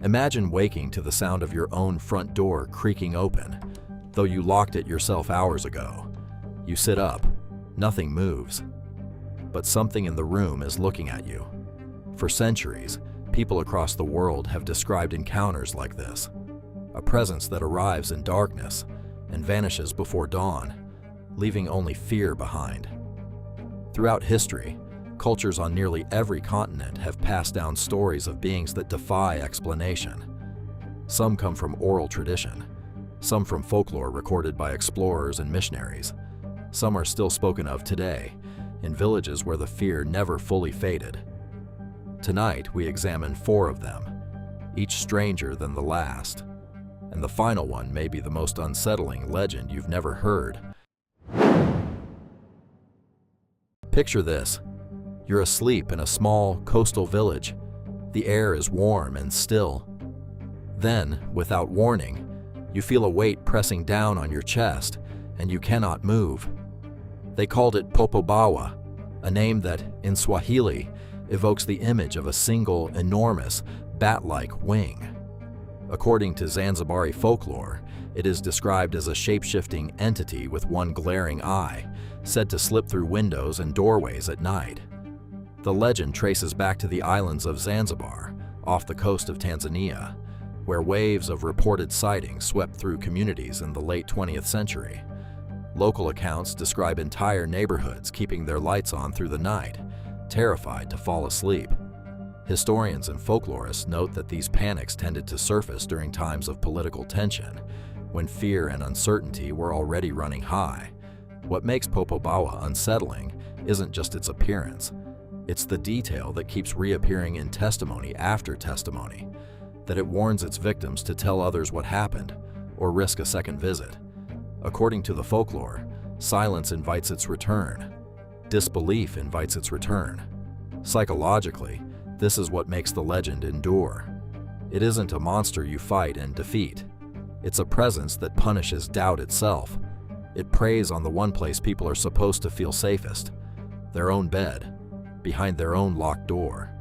Imagine waking to the sound of your own front door creaking open, though you locked it yourself hours ago. You sit up. Nothing moves. But something in the room is looking at you. For centuries, people across the world have described encounters like this. A presence that arrives in darkness and vanishes before dawn, leaving only fear behind. Throughout history, cultures on nearly every continent have passed down stories of beings that defy explanation. Some come from oral tradition, some from folklore recorded by explorers and missionaries. Some are still spoken of today, in villages where the fear never fully faded. Tonight, we examine 4 of them, each stranger than the last. And the final one may be the most unsettling legend you've never heard. Picture this. You're asleep in a small coastal village. The air is warm and still. Then, without warning, you feel a weight pressing down on your chest, and you cannot move. They called it Popobawa, a name that, in Swahili, evokes the image of a single, enormous, bat-like wing. According to Zanzibari folklore, it is described as a shape-shifting entity with one glaring eye, said to slip through windows and doorways at night. The legend traces back to the islands of Zanzibar, off the coast of Tanzania, where waves of reported sightings swept through communities in the late 20th century. Local accounts describe entire neighborhoods keeping their lights on through the night, terrified to fall asleep. Historians and folklorists note that these panics tended to surface during times of political tension, when fear and uncertainty were already running high. What makes Popobawa unsettling isn't just its appearance. It's the detail that keeps reappearing in testimony after testimony, that it warns its victims to tell others what happened or risk a second visit. According to the folklore, silence invites its return. Disbelief invites its return. Psychologically, this is what makes the legend endure. It isn't a monster you fight and defeat. It's a presence that punishes doubt itself. It preys on the one place people are supposed to feel safest, their own bed, behind their own locked door.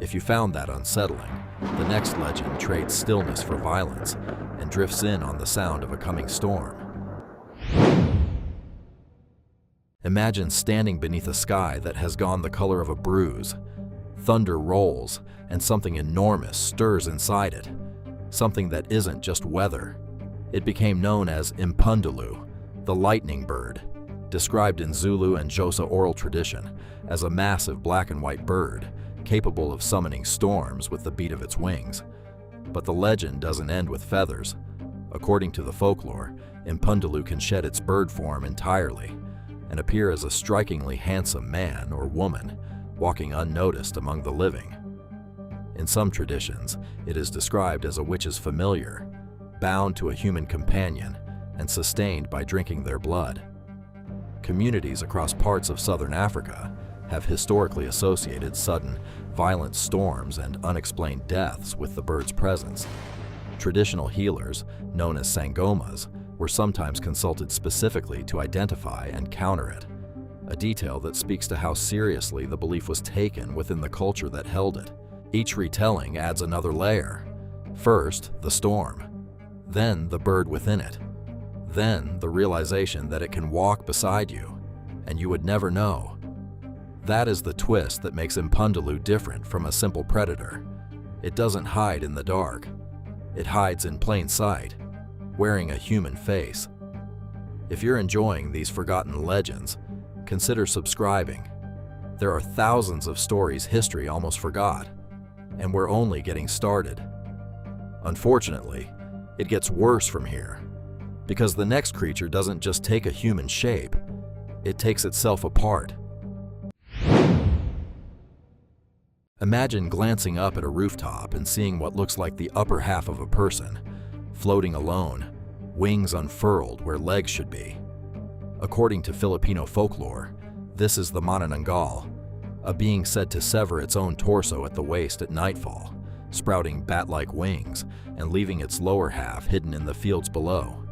If you found that unsettling, the next legend trades stillness for violence and drifts in on the sound of a coming storm. Imagine standing beneath a sky that has gone the color of a bruise. Thunder rolls, and something enormous stirs inside it. Something that isn't just weather. It became known as Impundulu, the lightning bird, described in Zulu and Xhosa oral tradition as a massive black and white bird capable of summoning storms with the beat of its wings. But the legend doesn't end with feathers. According to the folklore, Impundulu can shed its bird form entirely and appear as a strikingly handsome man or woman, walking unnoticed among the living. In some traditions, it is described as a witch's familiar, bound to a human companion and sustained by drinking their blood. Communities across parts of southern Africa have historically associated sudden, violent storms and unexplained deaths with the bird's presence. Traditional healers, known as sangomas, were sometimes consulted specifically to identify and counter it, a detail that speaks to how seriously the belief was taken within the culture that held it. Each retelling adds another layer. First, the storm, then the bird within it, then the realization that it can walk beside you, and you would never know. That is the twist that makes Impundulu different from a simple predator. It doesn't hide in the dark. It hides in plain sight, wearing a human face. If you're enjoying these forgotten legends, consider subscribing. There are thousands of stories history almost forgot, and we're only getting started. Unfortunately, it gets worse from here, because the next creature doesn't just take a human shape, it takes itself apart. Imagine glancing up at a rooftop and seeing what looks like the upper half of a person, floating alone, wings unfurled where legs should be. According to Filipino folklore, this is the Manananggal, a being said to sever its own torso at the waist at nightfall, sprouting bat-like wings and leaving its lower half hidden in the fields below.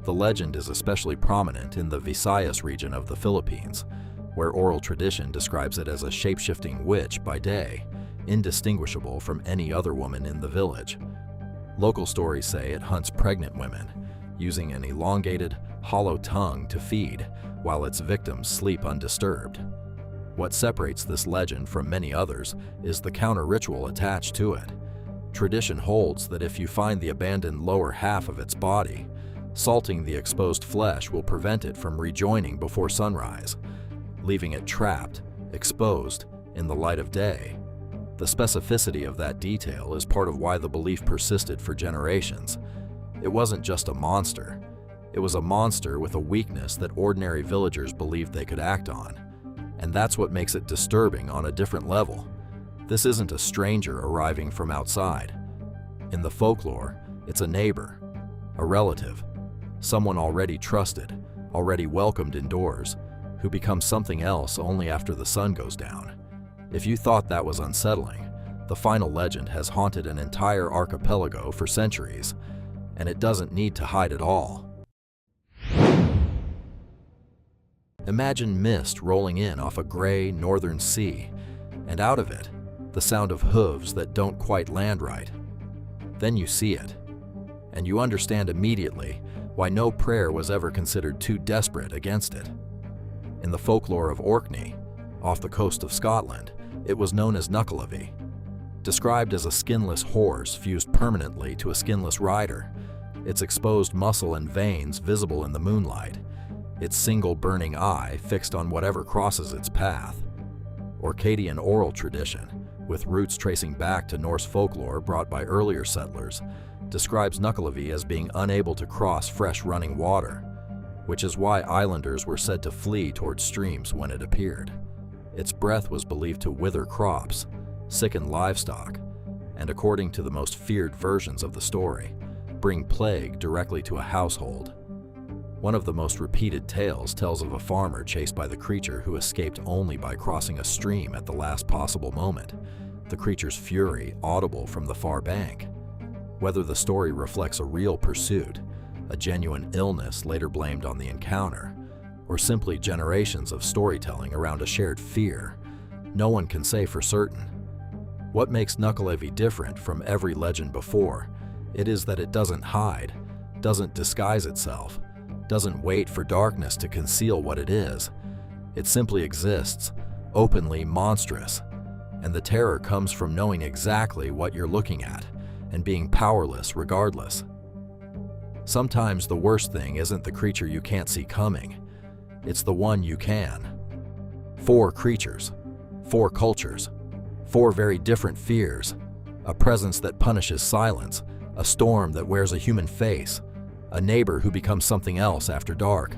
The legend is especially prominent in the Visayas region of the Philippines, where oral tradition describes it as a shape-shifting witch by day indistinguishable from any other woman in the village. Local stories say it hunts pregnant women, using an elongated, hollow tongue to feed, while its victims sleep undisturbed. What separates this legend from many others is the counter-ritual attached to it. Tradition holds that if you find the abandoned lower half of its body, salting the exposed flesh will prevent it from rejoining before sunrise, leaving it trapped, exposed, in the light of day. The specificity of that detail is part of why the belief persisted for generations. It wasn't just a monster. It was a monster with a weakness that ordinary villagers believed they could act on. And that's what makes it disturbing on a different level. This isn't a stranger arriving from outside. In the folklore, it's a neighbor, a relative, someone already trusted, already welcomed indoors, who becomes something else only after the sun goes down. If you thought that was unsettling, the final legend has haunted an entire archipelago for centuries, and it doesn't need to hide at all. Imagine mist rolling in off a gray northern sea, and out of it, the sound of hooves that don't quite land right. Then you see it, and you understand immediately why no prayer was ever considered too desperate against it. In the folklore of Orkney, off the coast of Scotland, it was known as Nuckalavee. Described as a skinless horse fused permanently to a skinless rider, its exposed muscle and veins visible in the moonlight, its single burning eye fixed on whatever crosses its path. Orcadian oral tradition, with roots tracing back to Norse folklore brought by earlier settlers, describes Nuckalavee as being unable to cross fresh running water, which is why islanders were said to flee towards streams when it appeared. Its breath was believed to wither crops, sicken livestock, and according to the most feared versions of the story, bring plague directly to a household. One of the most repeated tales tells of a farmer chased by the creature who escaped only by crossing a stream at the last possible moment, the creature's fury audible from the far bank. Whether the story reflects a real pursuit, a genuine illness later blamed on the encounter, or simply generations of storytelling around a shared fear, no one can say for certain. What makes Nuckalavee different from every legend before, it is that it doesn't hide, doesn't disguise itself, doesn't wait for darkness to conceal what it is. It simply exists, openly monstrous, and the terror comes from knowing exactly what you're looking at and being powerless regardless. Sometimes the worst thing isn't the creature you can't see coming, it's the one you can. 4 creatures, 4 cultures, 4 very different fears, a presence that punishes silence, a storm that wears a human face, a neighbor who becomes something else after dark,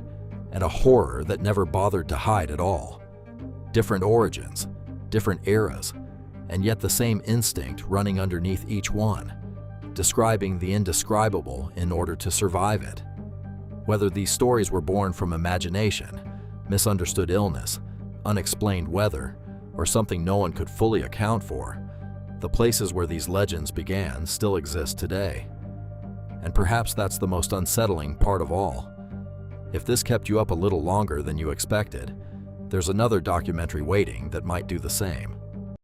and a horror that never bothered to hide at all. Different origins, different eras, and yet the same instinct running underneath each one, describing the indescribable in order to survive it. Whether these stories were born from imagination, misunderstood illness, unexplained weather, or something no one could fully account for, the places where these legends began still exist today. And perhaps that's the most unsettling part of all. If this kept you up a little longer than you expected, there's another documentary waiting that might do the same.